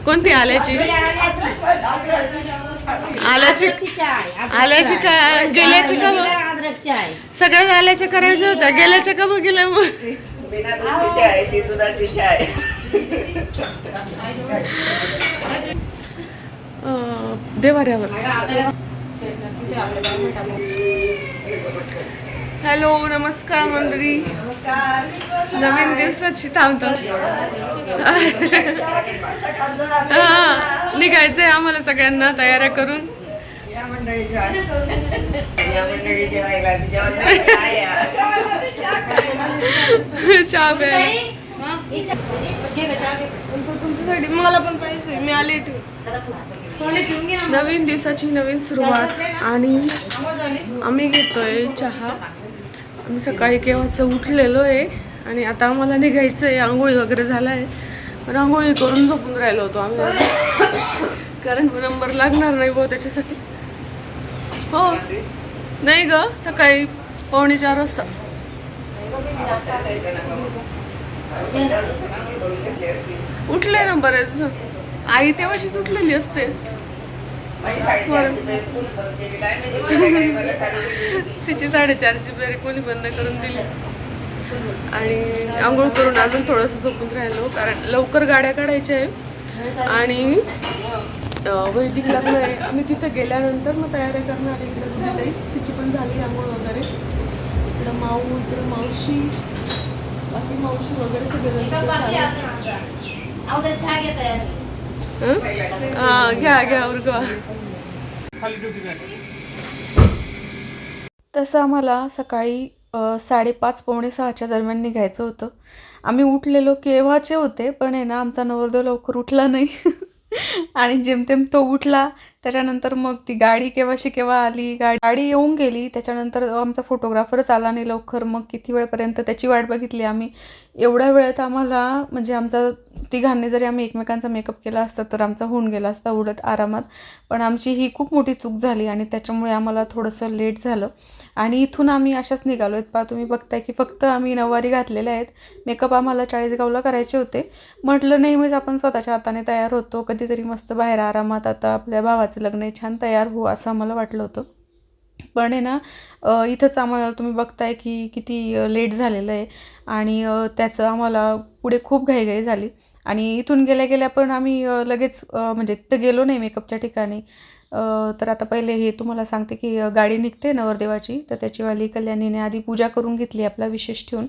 कोणती आल्याची आल्याची का गेल्याची का सगळ्याच आल्याच्या करायचं होतं गेल्याच्या का बघ गेल्या मग देवाऱ्यावर हॅलो नमस्कार मंडळी नवीन दिवसाची थांबतो निघायचंय आम्हाला सगळ्यांना तयाऱ्या करून चहा मला पण पाहिजे मी आले नवीन दिवसाची नवीन सुरुवात आणि आम्ही घेतोय चहा आम्ही सकाळी केव्हाचं उठलेलो आहे आणि आता आम्हाला निघायचं आहे आंघोळी वगैरे झाला आहे पण आंघोळी करून झोपून राहिलो होतो आम्ही कारण नंबर लागणार नाही भाऊ त्याच्यासाठी हो नाही ग सकाळी 3:45 वाजता उठले ना बरेच आई तेव्हाशीच उठलेली असते तिची 4:30ची बेरी कोणी बंद करून दिली आणि आंघोळ करून अजून थोडंसं झोपून राहिलो कारण लवकर गाड्या काढायच्या आहे आणि वैदिक लग्न आहे आम्ही तिथं गेल्यानंतर मग तयारी करणार इकडं कुठेतरी तिची पण झाली आंघोळ वगैरे इकडं माऊ इकडं मावशी बाकी मावशी वगैरे सगळे घ्या घ्या उरगा तसं आम्हाला सकाळी 5:30-5:45 दरम्यान निघायचं होतं आम्ही उठलेलो केव्हाचे होते पण आहे ना आमचा नवरदेव लवकर उठला नाही आणि जेमतेम तो उठला त्याच्यानंतर मग ती गाडी केव्हा आली गाडी येऊन गेली त्याच्यानंतर आमचा फोटोग्राफरच आला नाही लवकर मग किती वेळपर्यंत त्याची वाट बघितली आम्ही एवढ्या वेळात आम्हाला म्हणजे आमचा तिघांनी जरी आम्ही एकमेकांचा मेकअप केला असता तर आमचा होऊन गेला असता उलट आरामात पण आमची ही खूप मोठी चूक झाली आणि त्याच्यामुळे आम्हाला थोडंसं लेट झालं आणि इथून आम्ही अशाच निघालो आहेत पहा तुम्ही बघताय की फक्त आम्ही नऊवारी घातलेल्या आहेत मेकअप आम्हाला चाळीसगावला करायचे होते म्हटलं नेहमीच आपण स्वतःच्या हाताने तयार होतो कधीतरी मस्त बाहेर आरामात आता आपल्या भावाचं लग्न आहे छान तयार हो असं आम्हाला वाटलं होतं पण आहे ना इथंच आम्हाला तुम्ही बघताय की किती लेट झालेलं आहे आणि त्याचं आम्हाला पुढे खूप घाईघाई झाली आणि इथून गेल्या पण आम्ही लगेच म्हणजे तिथं गेलो नाही मेकअपच्या ठिकाणी तर आता पहिले हे तुम्हाला सांगते की गाडी निघते नवरदेवाची तर त्याचीवाली कल्याणीने आधी पूजा करून घेतली आपला विशेष ठेवून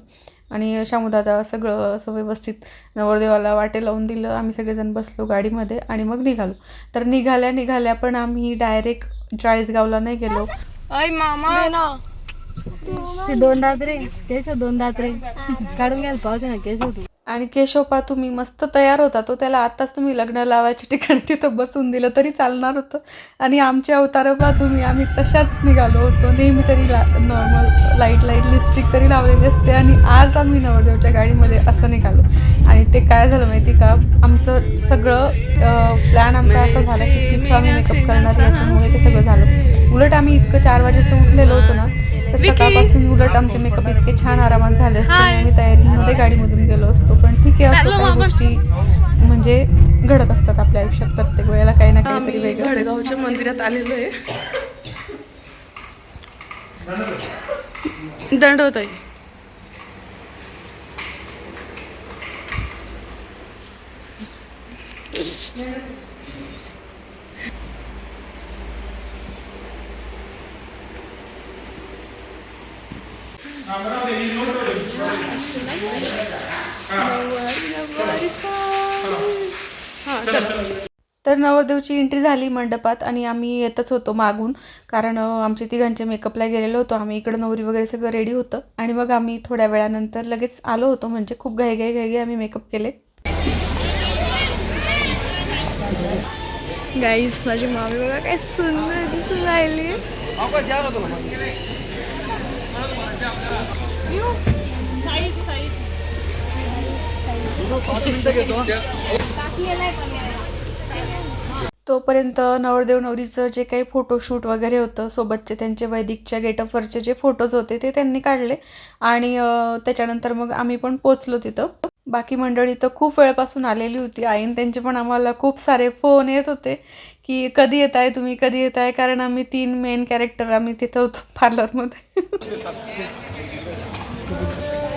आणि शामूदादा सगळं असं व्यवस्थित नवरदेवाला वाटे लावून दिलं आम्ही सगळेजण बसलो गाडीमध्ये आणि मग निघालो तर निघाल्या पण आम्ही डायरेक्ट चाळीसगावला नाही गेलो ऐ मामा दोन दात्रे केशव दोन दात्रे काढून घ्यायला पावते ना केशव तू आणि केशव पा तुम्ही मस्त तयार होता तो त्याला आताच तुम्ही लग्न लावायच्या ठिकाणी तिथं बसून दिलं तरी चालणार होतं आणि आमचे अवतार पा तुम्ही आम्ही तशाच निघालो होतो नेहमी तरी नॉर्मल लाईट लिपस्टिक तरी लावलेली असते आणि आज आम्ही नवरदेवच्या गाडीमध्ये असं निघालो आणि ते काय झालं माहिती का आमचं सगळं प्लॅन आमचा असा झाला की तिथं आम्ही मेकअप करणार याच्यामुळे ते सगळं झालं उलट आम्ही इतकं 4 वाजेचं उठलेलो होतो ना तर सकाळपासून उलट आमचे मेकअप इतके छान आरामात झाले असते आम्ही तयारीमध्ये गाडीमधून गेलो असतो पण ठीक आहे असं काही गोष्टी म्हणजे घडत असतात आपल्या आयुष्यात प्रत्येक वेळेला काही ना काहीतरी वेगळं भडगावच्या मंदिरात आलेलो आहे दंडवत आहे तर नवरदेवची एंट्री झाली मंडपात आणि आम्ही येतच होतो मागून कारण आमचे तिघांचे मेकअपला गेलेलो होतो आम्ही इकडं नवरी वगैरे सगळं रेडी होतं आणि मग आम्ही थोड्या वेळानंतर लगेच आलो होतो म्हणजे खूप घाई आम्ही मेकअप केले गाईस माझी मामी बघा काय सुंदर दिसून राहिली तोपर्यंत नवरदेव नवरीचं जे काही फोटोशूट वगैरे होतं सोबतचे त्यांचे वैदिकच्या गेटअपवरचे जे फोटोज होते ते त्यांनी काढले आणि त्याच्यानंतर मग आम्ही पण पोचलो तिथं बाकी मंडळी तर खूप वेळपासून आलेली होती. आईन त्यांचे पण आम्हाला खूप सारे फोन येत होते की कधी येत आहे तुम्ही, कधी येत आहे, कारण आम्ही 3 मेन कॅरेक्टर आम्ही तिथं होतो पार्लरमध्ये.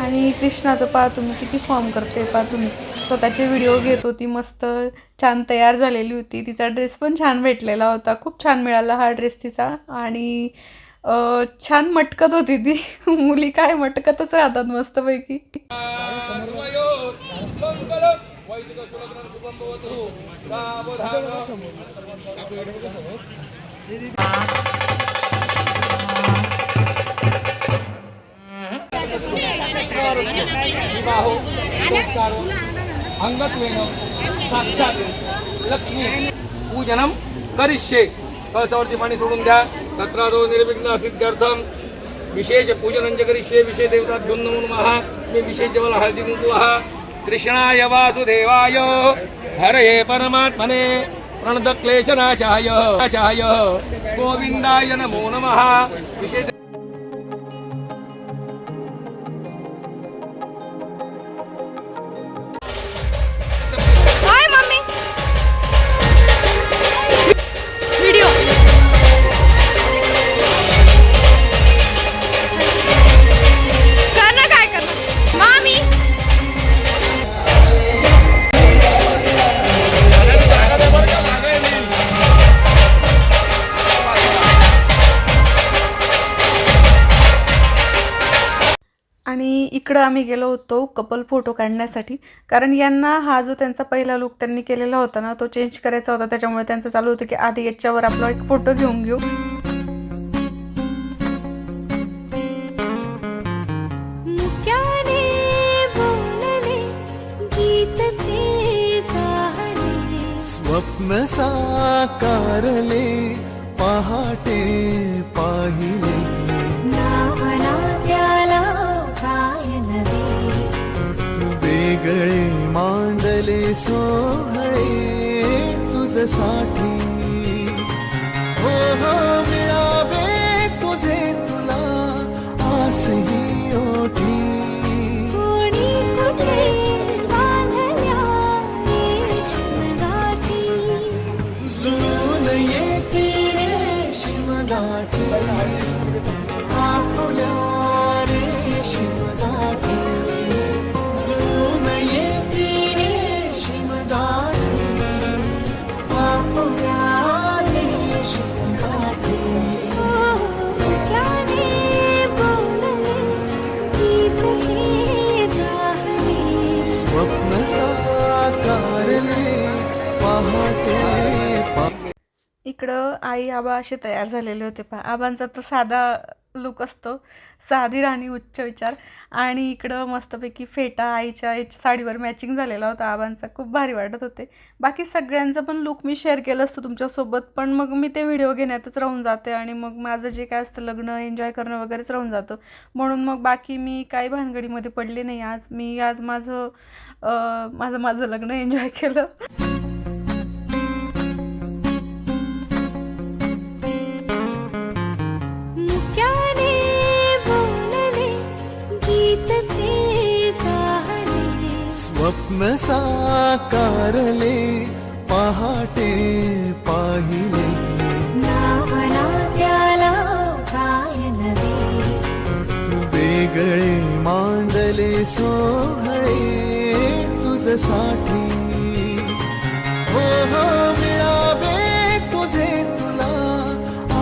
आणि कृष्णाचं पहा तुम्ही किती फॉर्म करते, पहा तुम्ही स्वतःचे व्हिडिओ घेत होती, मस्त छान तयार झालेली होती. तिचा ड्रेस पण छान भेटलेला होता, खूप छान मिळाला हा ड्रेस तिचा. आणि छान मटकत होती ती. मुली काय मटकतच राहतात मस्तपैकी. अंगत्वेन साक्षात लक्ष्मी पूजनम करिष्ये. कळसावरती पाणी सोडून द्या. तत्रादो निर्विघ्न सिद्ध्यर्थम विशेष पूजनं च करिष्ये. विशेष देवताभ्यो नमो नमः. मी विशेष देवाला हळदी कुंकू वाहा. कृष्णाय वासुदेवाय हरये परमात्मने प्रणतक्लेशनाशाय गोविंदाय नमो नमः. विशेष व्हिडिओ करणार काय करणार मामी. आणि इकडं आम्ही गेलो होतो कपल फोटो काढण्यासाठी, कारण यांना हा जो त्यांचा पहिला लुक त्यांनी केलेला होता ना तो चेंज करायचा होता. त्याच्यामुळे त्यांचं चालू होतं की आधी याच्यावर आपला एक फोटो घेऊन घेऊ. स्वप्न साकारले पहाटे पाहिले वेगळे मांडले सोहळे तुझसाठी. हो हो मिळावे तुझे तुला आसही ओठी. जुळून येते रेशीम गाठी आपुल्या रेशीम गाठी. जुळून येते रेशीम गाठी आपुल्या रेशीम गाठी. स्वप्न साकारले पहाटे. इकडं आई आबा असे तयार झालेले होते. पहा आबांचा तर साधा लुक असतो, साधी राणी उच्च विचार. आणि इकडं मस्तपैकी फेटा आईच्या साडीवर मॅचिंग झालेला होता आबांचा, खूप भारी वाटत होते. बाकी सगळ्यांचं पण लुक मी शेअर केलं असतं तुमच्यासोबत, पण मग मी ते व्हिडिओ घेण्यातच राहून जाते आणि मग माझं जे काय असतं लग्न एन्जॉय करणं वगैरेच राहून जातं. म्हणून मग बाकी मी काही भानगडीमध्ये पडले नाही. आज माझं लग्न एन्जॉय केलं. स्वप्न साकारले पहाटे पाहिले वेगळे मांडले सोहळे तुझसाठी. हो हो मिळावे तुझे तुला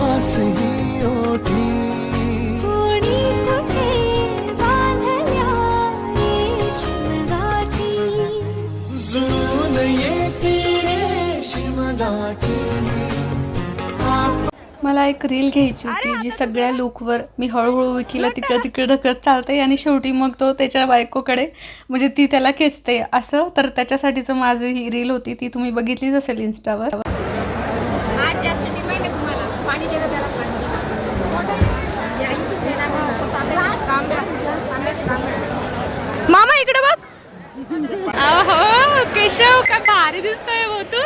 आसही ओठी. जुळून येते रेशीम गाठी. मला एक रील घ्यायची होती जी सगळ्या लुकवर मी हळूहळू विकीला तिकडे ढकलत चालते आणि शेवटी मग तो त्याच्या बायकोकडे म्हणजे ती त्याला खेचते असं. तर त्याच्यासाठीचं माझं ही रील होती, ती तुम्ही बघितलीच असेल इन्स्टावर. मामा इकडे बघ. अहो केशव काय भारी दिसतोय हो तू.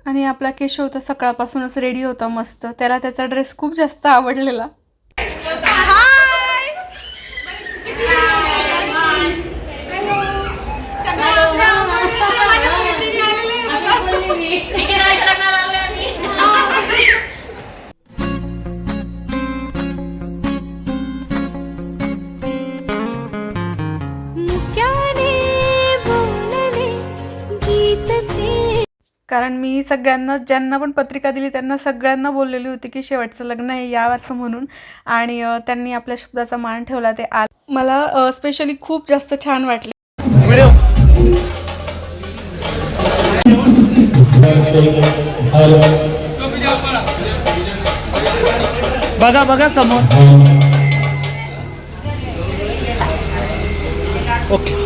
आणि आपला केशव तर सकाळपासूनच रेडी होता मस्त. त्याला त्याचा ड्रेस खूप जास्त आवडलेला. कारण मी सगळ्यांना ज्यांना पण पत्रिका दिली त्यांना सगळ्यांना बोललेली होती की शेवटचं लग्न आहे या असं म्हणून. आणि त्यांनी आपल्या शब्दाचा मान ठेवला. ते मला स्पेशली खूप जास्त छान वाटले. बघा बघा समोर. ओके.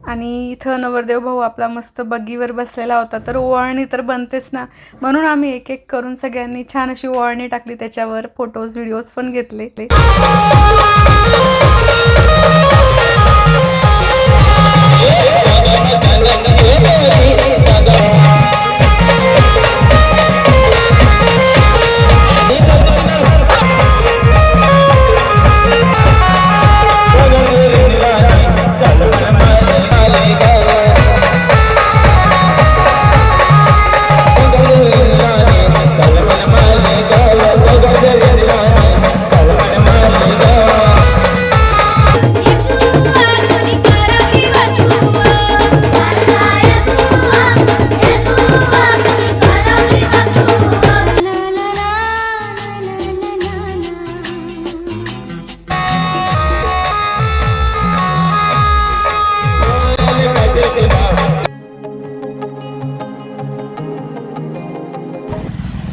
आणि इथं नवरदेव भाऊ आपला मस्त बग्गीवर बसलेला होता. तर ओवाळणी तर बनतेच ना, म्हणून आम्ही एक एक करून सगळ्यांनी छान अशी ओवाळणी टाकली. त्याच्यावर फोटोज व्हिडिओज पण घेतले.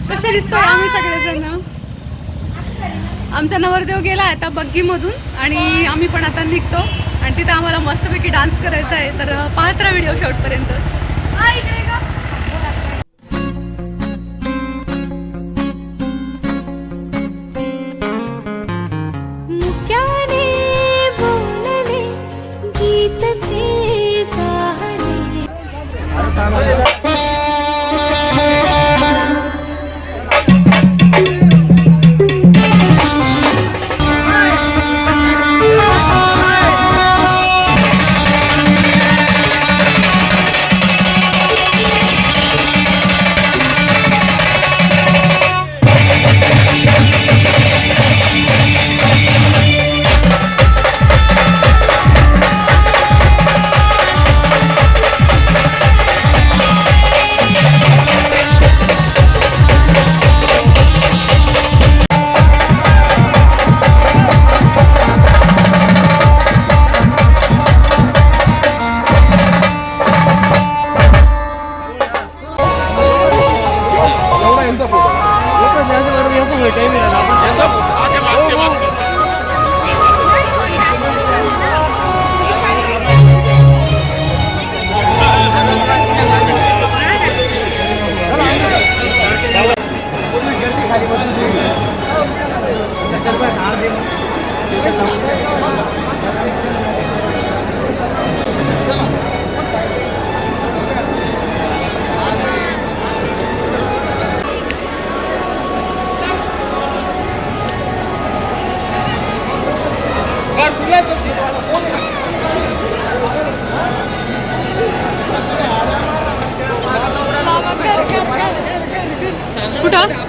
कसे दिसतोय आम्ही सगळेजण. आमचा नवरदेव गेला आता बग्गीमधून आणि आम्ही पण आता निघतो. आणि तिथं आम्हाला मस्तपैकी डान्स करायचा आहे. तर पाहत राहा व्हिडिओ शेवटपर्यंत. कुठं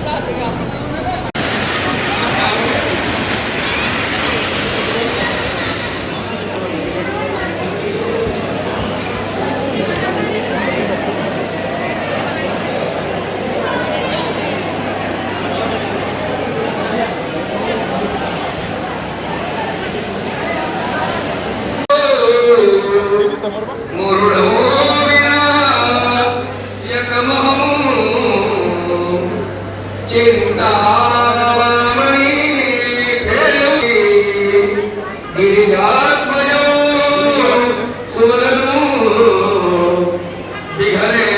गिरिजात्मजो सुवर्णो विघ्ने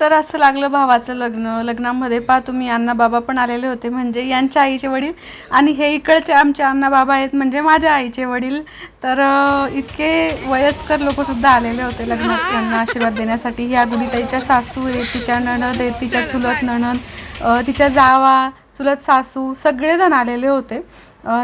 तर असं लागलं भावाचं लग्नामध्ये तुम्ही अण्णा बाबा पण आलेले होते, म्हणजे यांच्या आईचे वडील, आणि हे इकडचे आमचे अण्णा बाबा आहेत म्हणजे माझ्या आईचे वडील. तर इतके वयस्कर लोकसुद्धा आलेले होते लग्नात यांना आशीर्वाद देण्यासाठी. ह्या गुडीताईच्या सासू आहेत, तिच्या नणद आहेत, तिच्या चुलत नणद, तिच्या जावा, चुलत सासू, सगळेजण आलेले होते.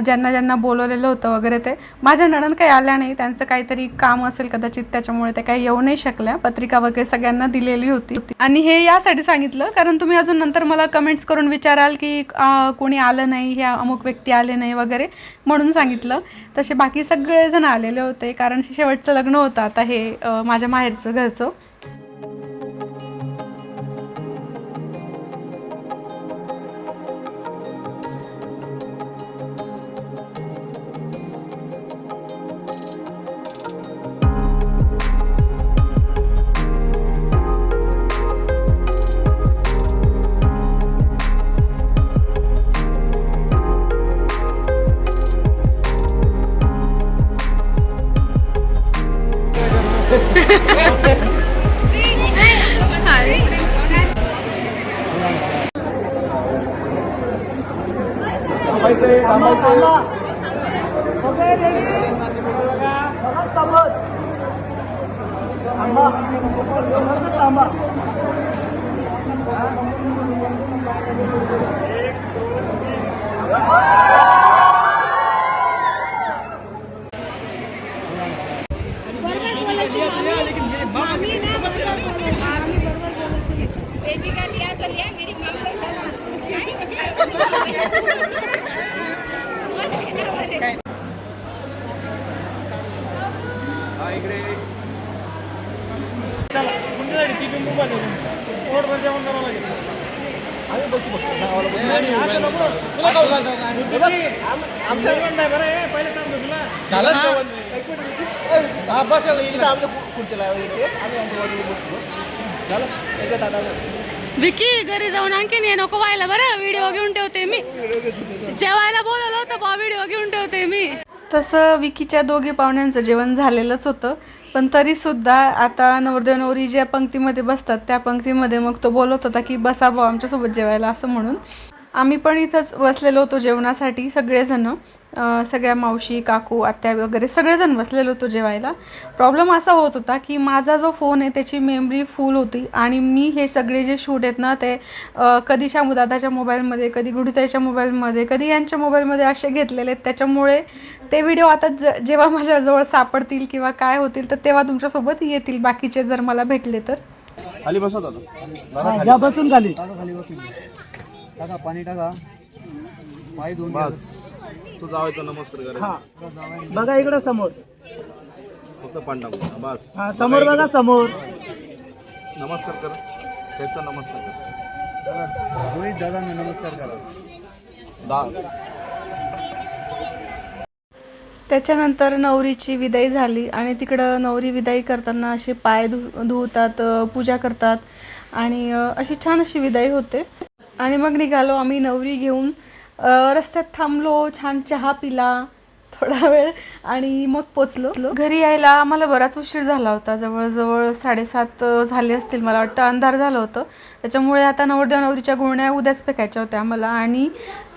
ज्यांना ज्यांना बोलवलेलं होतं वगैरे ते. माझ्या नणंद काही आल्या नाही, त्यांचं काहीतरी काम असेल कदाचित, त्याच्यामुळे ते काही येऊ नाही शकल्या. पत्रिका वगैरे सगळ्यांना दिलेली होती. आणि हे यासाठी सांगितलं कारण तुम्ही अजून नंतर मला कमेंट्स करून विचाराल की कोणी आलं नाही, ह्या अमुक व्यक्ती आले नाही वगैरे, म्हणून सांगितलं. तसे बाकी सगळेजण आलेले होते कारण शेवटचं लग्न होतं आता हे माझ्या माहेरचं घरचं. बेबी का लिया तो लिया, मेरी माँ को विकी घरी जाऊन आणखीन हे नको व्हायला बरं. व्हिडिओ घेऊन ठेवते मी, जेवायला बोलवलं होतं बा, व्हिडिओ घेऊन ठेवते मी. तसं विकीच्या दोघे पाहुण्यांचं जेवण झालेलंच होतं, पण तरीसुद्धा आता नवरदेव नवरी ज्या पंक्तीमध्ये बसतात त्या पंक्तीमध्ये मग तो बोलत होता की बसा भाऊ आमच्यासोबत जेवायला, असं म्हणून. आम्ही पण इथंच बसलेलो होतो जेवणासाठी सगळेजण, सगळ्या मावशी, काकू, आत्या वगैरे सगळेजण बसलेलो होतो जेवायला. प्रॉब्लेम असा होत होता की माझा जो फोन आहे त्याची मेमरी फुल होती आणि मी हे सगळे जे शूट आहेत ना ते कधी शामूदादाच्या मोबाईलमध्ये, कधी गुडीताईच्या मोबाईलमध्ये, कधी यांच्या मोबाईलमध्ये असे घेतलेले आहेत. त्याच्यामुळे ते व्हिडिओ आता जेव्हा माझ्याजवळ सापडतील किंवा काय होतील तर तेव्हा तुमच्यासोबत येतील, बाकीचे जर मला भेटले तर. खाली बसत होता या बसून खाली टाका पाणी टाका, पाय धुवून घ्या. तू जावायचा नमस्कार करायचा. बघा इकडं समोर, फक्त पाणी टाकू बस. हा समोर बघा, समोर नमस्कार कर, त्याचा नमस्कार कर. चला रोहित दादांना नमस्कार करा. त्याच्यानंतर नवरीची विदाई झाली आणि तिकडं नवरी विदाई करताना असे पाय धुवतात, पूजा करतात आणि अशी छान अशी विदाई होते. आणि मग निघालो आम्ही नवरी घेऊन. रस्त्यात थांबलो, छान चहा पिला, थोडा वेळ आणि मग पोचलो. घरी यायला आम्हाला बराच उशीर झाला होता, जवळजवळ 7:30 झाले असतील मला वाटतं. अंधार झालं होतं, त्याच्यामुळे आता नवरदेव नवरीच्या गुरण्या उद्याच फेकायच्या होत्या आम्हाला. आणि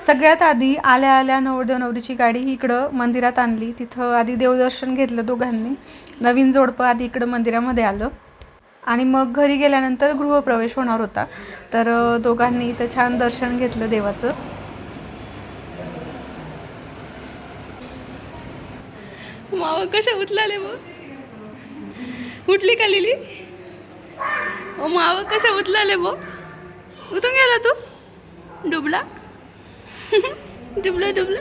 सगळ्यात आधी आल्या आल्या नवरदेव नवरीची गाडी इकडं मंदिरात आणली. तिथं आधी देवदर्शन घेतलं दोघांनी. नवीन जोडपं आधी इकडं मंदिरामध्ये आलं आणि मग घरी गेल्यानंतर गृहप्रवेश होणार होता, तर दोघांनी इथं छान दर्शन घेतलं देवाचं. मावा कशा उचलाले मग, उठली का लिली? ओ मावा कशा उचलाले मग, उतून गेला तू, डुबला डुबला डुबला.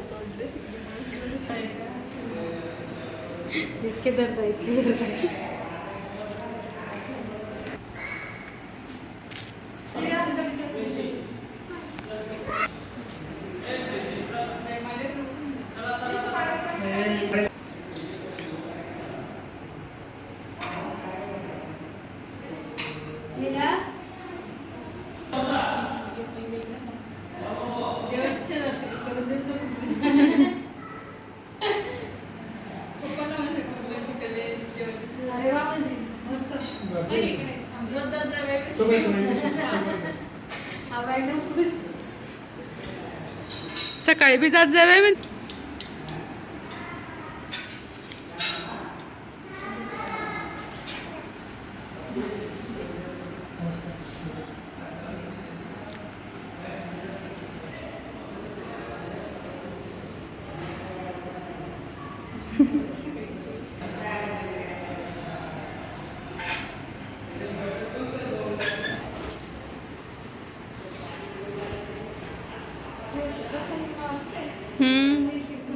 सकाळी बी जात जावे मी.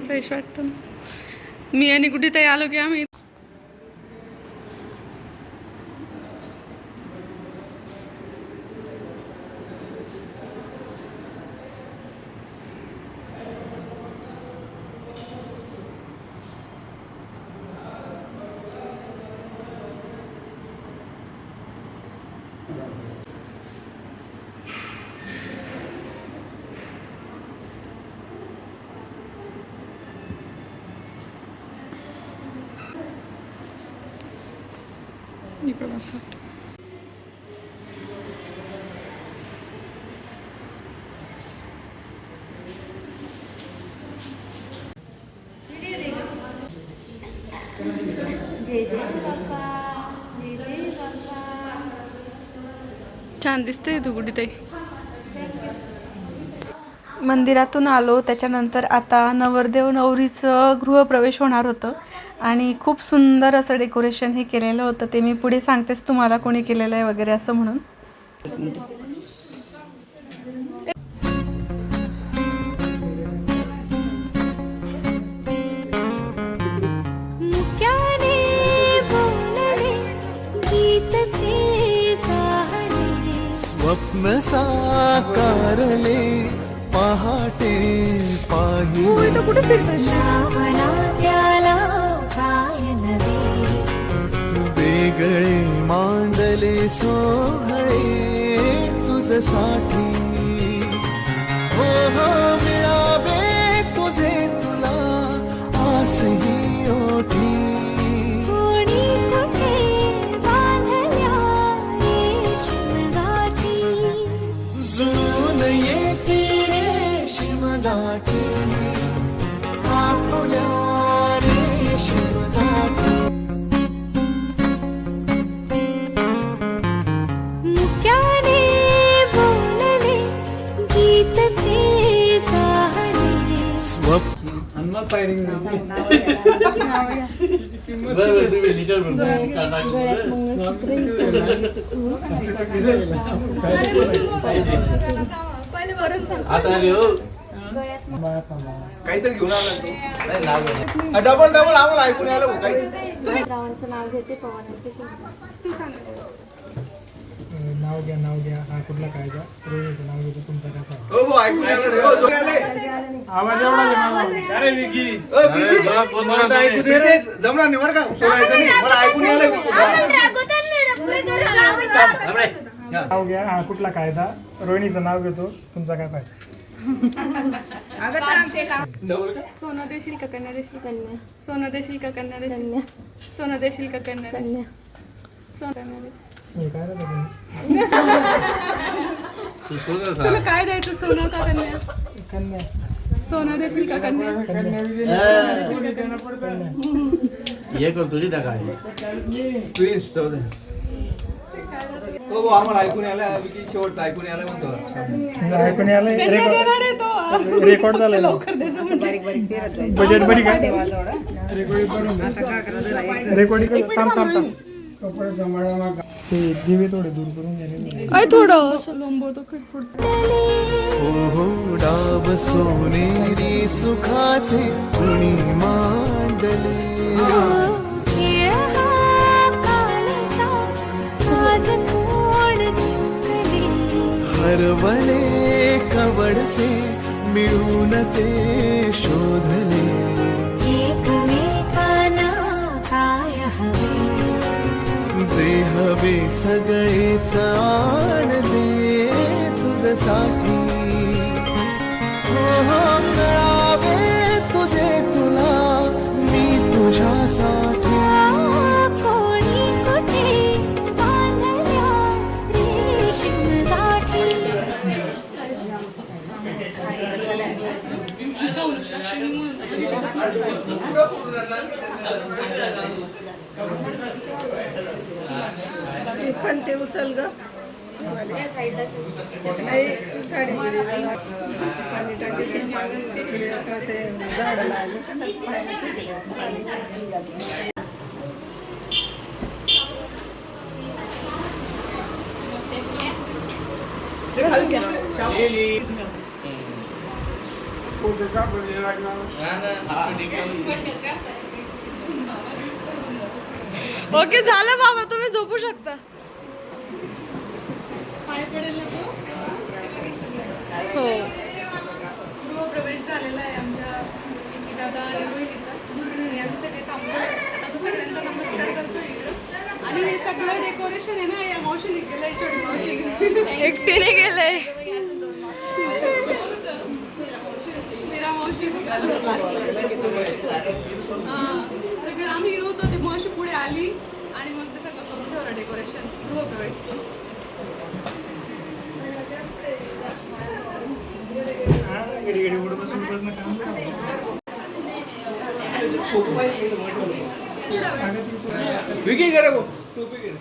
फ्रेश वाटतं. मी आणि कुठे तरी आलो की आम्ही इकडं मस्त वाटतं. छान दिसते तू कुठे ताई. मंदिरातून आलो त्याच्यानंतर आता नवरदेव नवरीचं गृहप्रवेश होणार होतं आणि खूप सुंदर असं डेकोरेशन हे केलेलं होतं. ते मी पुढे सांगतेच तुम्हाला कोणी केलेलं आहे वगैरे असं म्हणून. स्वप्न साकारले पहाटे पाहिले वेगळे मांडले सोहळे तुझसाठी. हो हो मिळावे तुझे तुला आसही ओठी. जुळून येती रेशीम गाठी आपुल्या रेशीम गाठी. मुक्याने बोलले गीत ते झाले स्वप्न काहीतरी घेऊन आला तू. डबल डबल आम्हाला ऐकून आलं भाऊ काही. रावांचं नाव घेते, पवारांचे तू सांग. नाव घ्या. हा कुठला कायदा? रोहिणीचं नाव घेतो, तुमचा काय पाहिजे? हो भाऊ ऐकून आलं रे. हो, दोघे आले. आवाज एवढा अरे विकी मला ऐकू दे रे. जमणार नाही बरं का, सोडायचं नाही. मला ऐकून आलं. नाव घ्या. हा कुठला कायदा? रोहिणीचं नाव घेतो, तुमचा काय पाहिजे? सोनं देशील का कन्या देशील? कन्या. सोनं देशील का कन्या देशील? कन्या. सोनं देशील का कन्या? कन्या. सोनं हे काय रे तुम्ही? तुला काय द्यायचं, सोनं का कन्या? कन्या. सोनं देशील का कन्या? हे कर तुझी त्या काय प्रिन्स जाऊ दे. हो हो, आम्हाला ऐकून आलं विकी शेवटचं ऐकून आलं म्हणतो. ऐकून आलंय कन्या देणार आहे तो. रेकॉर्ड झालेला बजेट बरी काय रेकॉर्डिंग थांब थांब थांब ते दिवे थोडे दूर करून घ्या. काय थोडं असं लोंबवतो खटपट. हो डाव सोनेरी सुखाचे कुणी मांडले खेळ हा कालचा आज कोण जिंकले हरवले कवडसे मिळून ते शोधले एकमेकांना काय हवे जे हवे सगळेच आणले तुझ्यासाठी हो हो कळावे तुझे तुला मी तुझ्यासाठी कोणी कुठे बांधल्या रेशीम गाठी पण ते उचल ग पाणी टाकायचं ते झाडं लागले ओके झालं बाबा, तुम्ही झोपू शकता. पाय पडेल ना तो. हो, गृहप्रवेश झालेला आहे आमच्या विकी दादा आणि रोहिणीचा. आणि आम्ही सगळे थांबलो. आता तो सगळ्यांचा नमस्कार करतो इकडं. आणि हे सगळं डेकोरेशन आहे ना, या मावशीने केलंय, छोटी मावशीने एकटीने केलंय. मेरा मावशी सगळं आम्ही होतो, ते मावशी पुढे आली आणि मग ते सगळं करून ठेवलं डेकोरेशन गृहप्रवेशचं. घडी उडत बसून बसणं काम विकी करे वो टोपी करे.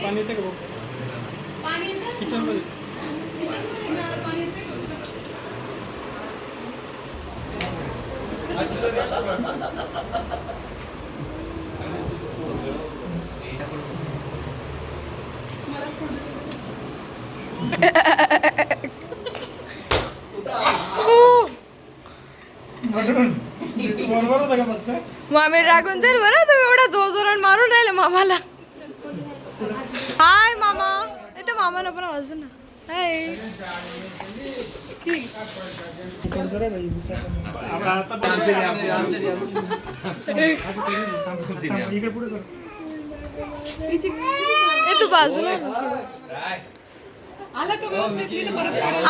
पाणी येते का भाऊ? पाणी येतं? किचनमध्ये किचनमध्ये नळाला पाणी येतं का? मला सोडून बरोबर होतं का फक्त? मामी रागून जाईल बरं, तुम्ही एवढा जोरजोरात मारून राहिले मामाला. हाय मामा. इथं मामाला पण वाजू ना. हाय. इकडे पुढे सर. ए तू बाजूला आला का व्यवस्थित? मी तर परत पडेल.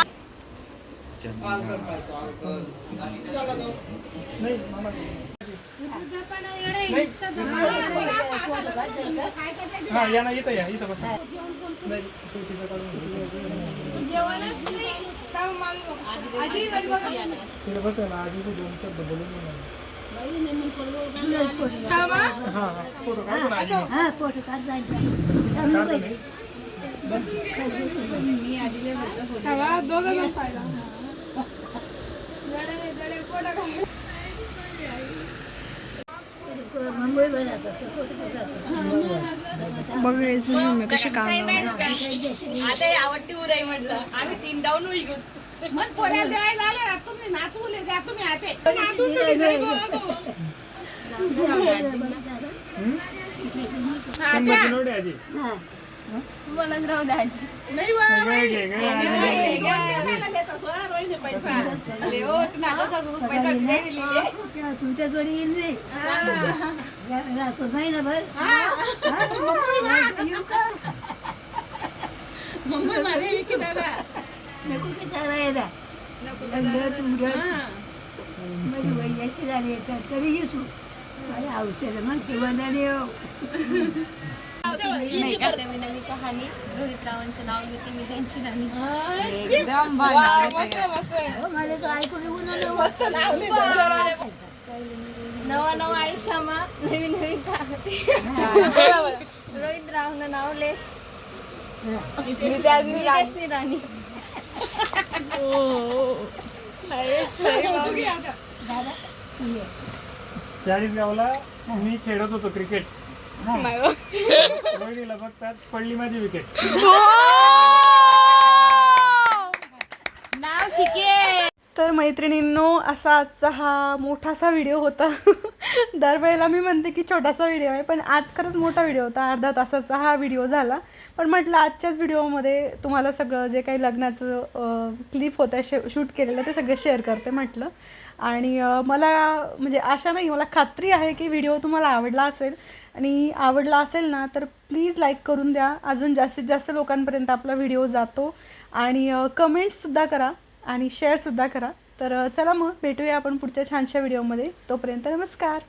हा या ना इथं या इथं बसा. नाही तिला बघा ना आधीचे 2 शब्द बोलून घे ना. हा फोटो काढतो ना आधी. दोघं जण पाहिला. बघायच मी कशी काम आता आवडती उराई म्हटलं आम्ही 3 डाऊन उडी घेऊ. मग पोऱ्याला द्यायला आले तुम्ही नातूले द्या तुम्ही आते नातू सोडी जाई गो. शंभरची नोट आहे आजी. तुम्हालाच राहू द्या आजी. नाही वा, बाई. कोणाला देत असं, रोहिणी पैसा. अरे हो, तुम्ही आताच असं पैसा दिले लिहिले. तुमच्या जोडी येईल नाही. नाही ना बरं. मम्मी मारे विकी दादा. नको की त्याला येता. माझी वैयाची झाली तरी येतो. अरे औषध मग तेव्हा झाली हो. नवी कहाणी रोहित रावांचं नाव घेते मी त्यांची राणी. एकदम मला तो ऐकून मस्त लावली. नवा नवा आयुष्यामा नवीन नवीन कहाणी. रोहित रावनं नाव लेस नितेशनी राणी. चाळीसगावला मी खेळत होतो क्रिकेट. रोहिणीला बघताच पडली माझी विकेट. नाव शिके. तर मैत्रिणींनो, असा आजचा हा मोठासा व्हिडिओ होता. दरवेळेला मी म्हणते की छोटासा व्हिडिओ आहे, पण आज खरंच मोठा व्हिडिओ होता. अर्धा तासाचा हा व्हिडिओ झाला. पण म्हटलं आजच्याच व्हिडिओमध्ये तुम्हाला सगळं जे काही लग्नाचं क्लिप होतं शूट केलेलं ते सगळं शेअर करते म्हटलं. आणि मला म्हणजे आशा नाही, मला खात्री आहे की व्हिडिओ तुम्हाला आवडला असेल. आणि आवडला असेल ना तर प्लीज लाईक करून द्या. अजून जास्तीत जास्त लोकांपर्यंत आपला व्हिडिओ जातो. आणि कमेंट्ससुद्धा करा आणि शेअरसुद्धा करा. तर चला मग भेटूया आपण पुढच्या छानशा व्हिडिओमध्ये. तोपर्यंत नमस्कार.